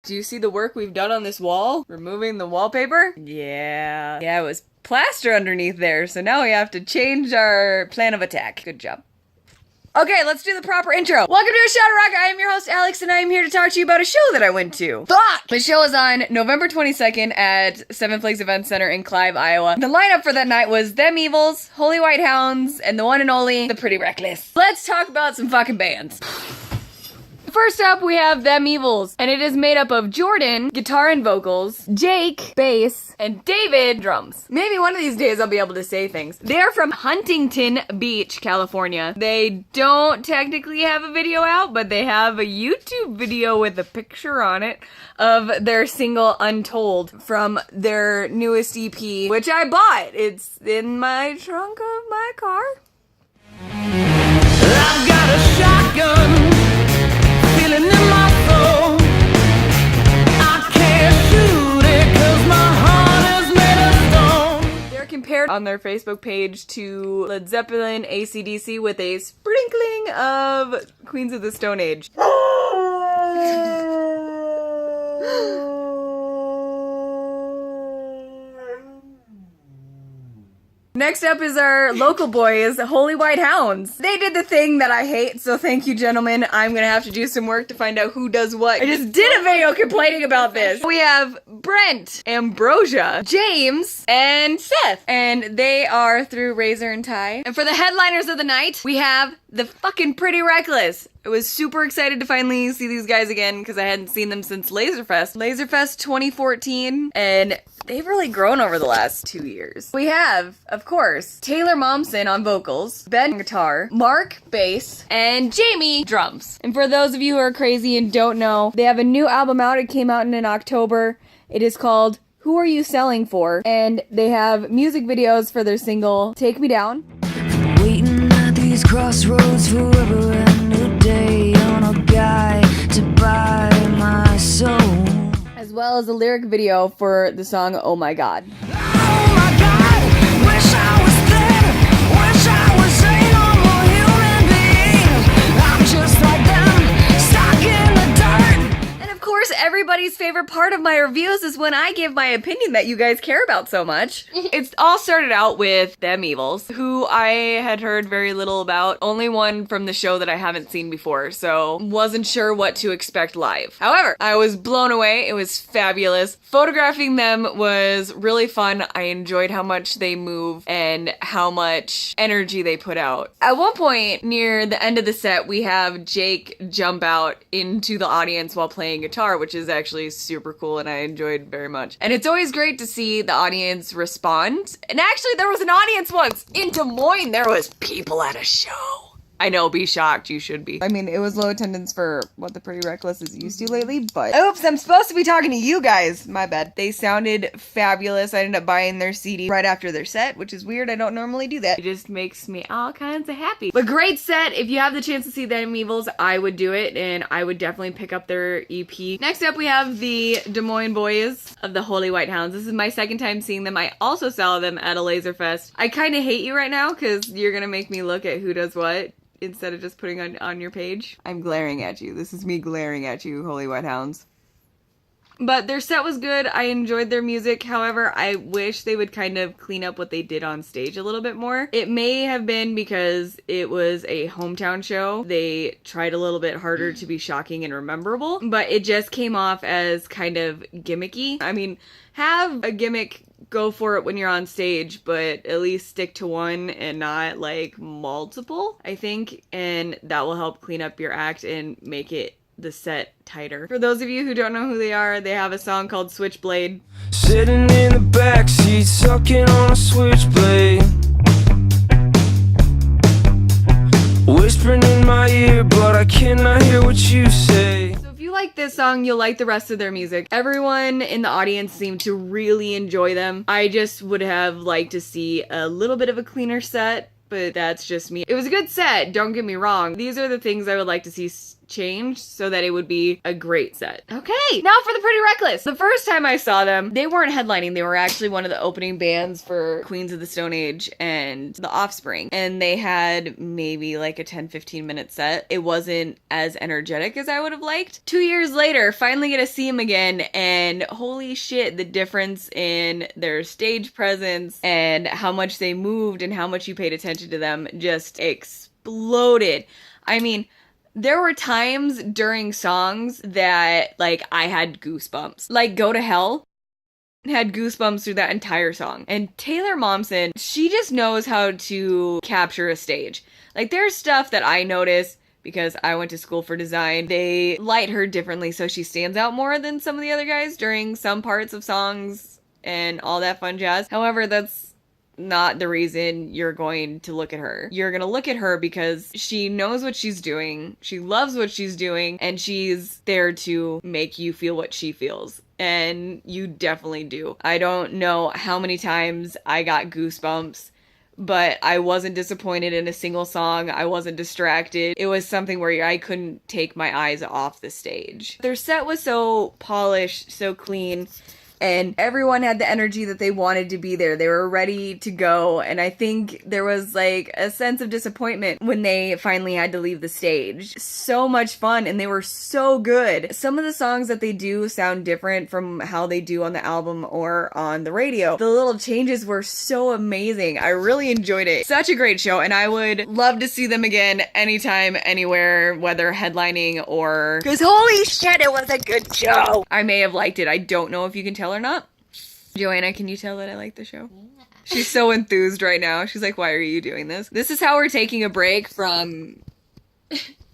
Do you see the work we've done on this wall? Removing the wallpaper? Yeah. Yeah, it was plaster underneath there, so now we have to change our plan of attack. Good job. Okay, let's do the proper intro. Welcome to A Shot of Rock. I am your host, Alex, and I am here to talk to you about a show that I went to. Fuck! The show was on November 22nd at Seven Flags Event Center in Clive, Iowa. The lineup for that night was Them Evils, Holy White Hounds, and the one and only The Pretty Reckless. Let's talk about some fucking bands. First up, we have Them Evils, and it is made up of Jordan, guitar and vocals, Jake, bass, and David, drums. Maybe one of these days I'll be able to say things. They are from Huntington Beach, California. They don't technically have a video out, but they have a YouTube video with a picture on it of their single Untold from their newest EP, which I bought. It's in my trunk of my car. I've got a shotgun. In my soul, I can't shoot it 'cause my heart is made of stone. They're compared on their Facebook page to Led Zeppelin, AC/DC with a sprinkling of Queens of the Stone Age. Next up is our local boys, Holy White Hounds. They did the thing that I hate, so thank you, gentlemen. I'm gonna have to do some work to find out who does what. I just did a video complaining about this. We have Brent, Ambrosia, James, and Seth. And they are through Razor and Tie. And for the headliners of the night, we have the fucking Pretty Reckless. I was super excited to finally see these guys again because I hadn't seen them since Laserfest 2014, and they've really grown over the last 2 years. We have, of course, Taylor Momsen on vocals, Ben guitar, Mark bass, and Jamie drums. And for those of you who are crazy and don't know, they have a new album out. It came out in October. It is called Who Are You Selling For? And they have music videos for their single Take Me Down. Waiting at these crossroads forever and a day on a guy to buy my soul. As well as a lyric video for the song Oh My God. Oh my God, wish I was dead, wish I was a normal human being. I'm just like them, stuck in the dirt. And of course, everybody's favorite part of my reviews is when I give my opinion that you guys care about so much. It's all started out with Them Evils, who I had heard very little about. Only one from the show that I haven't seen before, so wasn't sure what to expect live. However, I was blown away. It was fabulous. Photographing them was really fun. I enjoyed how much they move and how much energy they put out. At one point, near the end of the set, we have Jake jump out into the audience while playing guitar, which is actually super cool and I enjoyed very much. And it's always great to see the audience respond. And actually, there was an audience once in Des Moines. There was people at a show. I know, be shocked, you should be. I mean, it was low attendance for what the Pretty Reckless is used to lately, but oops, I'm supposed to be talking to you guys. My bad. They sounded fabulous. I ended up buying their CD right after their set, which is weird. I don't normally do that. It just makes me all kinds of happy. But great set. If you have the chance to see Them Evils, I would do it, and I would definitely pick up their EP. Next up, we have the Des Moines boys of the Holy White Hounds. This is my second time seeing them. I also saw them at a Laserfest. I kind of hate you right now because you're gonna make me look at who does what instead of just putting on your page. I'm glaring at you. This is me glaring at you, Holy White Hounds. But their set was good. I enjoyed their music. However, I wish they would kind of clean up what they did on stage a little bit more. It may have been because it was a hometown show. They tried a little bit harder to be shocking and rememberable, but it just came off as kind of gimmicky. I mean, have a gimmick, go for it when you're on stage, but at least stick to one and not like multiple, I think, and that will help clean up your act and make it the set tighter. For those of you who don't know who they are, they have a song called Switchblade. Sitting in the backseat, sucking on a switchblade, whispering in my ear, but I cannot hear what you say. So if you like this song, you'll like the rest of their music. Everyone in the audience seemed to really enjoy them. I just would have liked to see a little bit of a cleaner set, but that's just me. It was a good set, don't get me wrong. These are the things I would like to see changed so that it would be a great set. Okay, now for the Pretty Reckless. The first time I saw them, they weren't headlining. They were actually one of the opening bands for Queens of the Stone Age and The Offspring. And they had maybe like a 10-15 minute set. It wasn't as energetic as I would have liked. 2 years later, finally get to see them again, and holy shit, the difference in their stage presence and how much they moved and how much you paid attention to them just exploded. I mean, there were times during songs that, like, I had goosebumps. Like, Go to Hell had goosebumps through that entire song. And Taylor Momsen, she just knows how to capture a stage. Like, there's stuff that I notice because I went to school for design. They light her differently so she stands out more than some of the other guys during some parts of songs and all that fun jazz. However, that's not the reason you're going to look at her. You're going to look at her because she knows what she's doing, she loves what she's doing, and she's there to make you feel what she feels. And you definitely do. I don't know how many times I got goosebumps, but I wasn't disappointed in a single song. I wasn't distracted. It was something where I couldn't take my eyes off the stage. Their set was so polished, so clean, and everyone had the energy that they wanted to be there. They were ready to go, and I think there was like a sense of disappointment when they finally had to leave the stage. So much fun, and they were so good. Some of the songs that they do sound different from how they do on the album or on the radio. The little changes were so amazing. I really enjoyed it. Such a great show, and I would love to see them again anytime, anywhere, whether headlining or... Because holy shit, it was a good show! I may have liked it. I don't know if you can tell or not. Joanna, can you tell that I like the show? Yeah. She's so enthused right now. She's like, why are you doing this? This is how we're taking a break from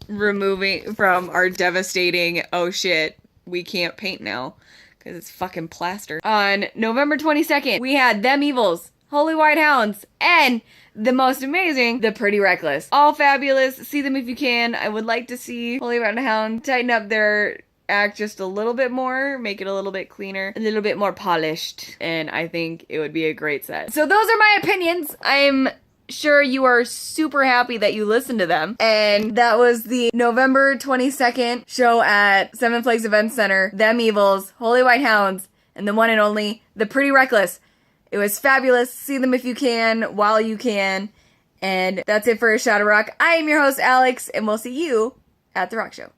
removing from our devastating, oh shit, we can't paint now because it's fucking plaster. On November 22nd, we had Them Evils, Holy White Hounds, and the most amazing, The Pretty Reckless. All fabulous. See them if you can. I would like to see Holy White Hounds tighten up their act just a little bit more, make it a little bit cleaner, a little bit more polished, and I think it would be a great set. So those are my opinions. I'm sure you are super happy that you listened to them. And that was the November 22nd show at Seven Flags Event Center. Them Evils, Holy White Hounds, and the one and only The Pretty Reckless. It was fabulous. See them if you can, while you can. And that's it for A Shot of Rock. I am your host, Alex, and we'll see you at The Rock Show.